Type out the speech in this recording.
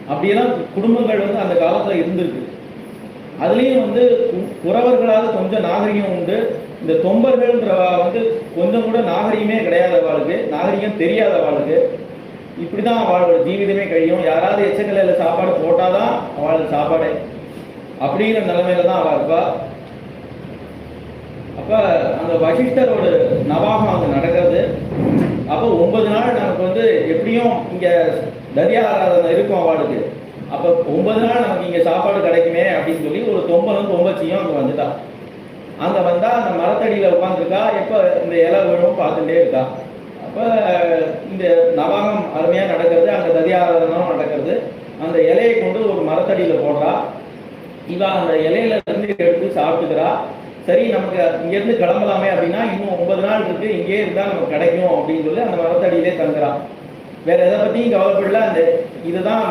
அப்படியெல்லாம் குடும்பங்கள் வந்து அந்த காலத்தில் இருந்திருக்கு. அதுலேயும் வந்து குறவர்களால் கொஞ்சம் நாகரிகம் உண்டு. இந்த தொம்பர்கள்ன்ற வந்து கொஞ்சம் கூட நாகரிகமே கிடையாத வாழ்க்கை, நாகரிகம் தெரியாத வாழ்க்கை. இப்படி தான் அவளோட ஜீவிதமே கழியும். யாராவது எச்சக்கலையில் சாப்பாடு போட்டால் தான் அவளுக்கு சாப்பாடு, அப்படிங்கிற நிலைமையில தான் அவள் இருப்பா. அப்போ அந்த வசிஷ்டரோட நவாகம் அங்கே நடக்கிறது. அப்போ 9 நாள் நமக்கு வந்து எப்படியும் இங்கே தர்யா ஆராதனை இருக்கும் அவளுக்கு. அப்போ 9 நாள் நமக்கு இங்கே சாப்பாடு கிடைக்குமே அப்படின்னு சொல்லி ஒரு தொம்பனும் தொம்பச்சியும் அங்கே வந்துட்டா. அங்கே வந்தால் அந்த மரத்தடியில் உட்காந்துருக்கா. எப்போ இந்த இலை விழும் பார்த்துட்டே இருக்கா. அப்போ இந்த நவாகம் அருமையாக நடக்கிறது, அங்கே தர்யா ஆராதனும் நடக்கிறது. அந்த இலையை கொண்டு ஒரு மரத்தடியில் போடுறா. இவன் அந்த இலையில இருந்து எடுத்து சாப்பிட்டுக்கிறா. சரி, நமக்கு இங்கேருந்து கிளம்பலாமே அப்படின்னா இன்னும் 9 நாள் இருக்கு, இங்கேயே இருந்தால் நமக்கு கிடைக்கும் அப்படின்னு சொல்லி அந்த மரத்தடியிலே தங்குறான். வேற எதை பற்றியும் கவலைப்படல. அந்த இதுதான்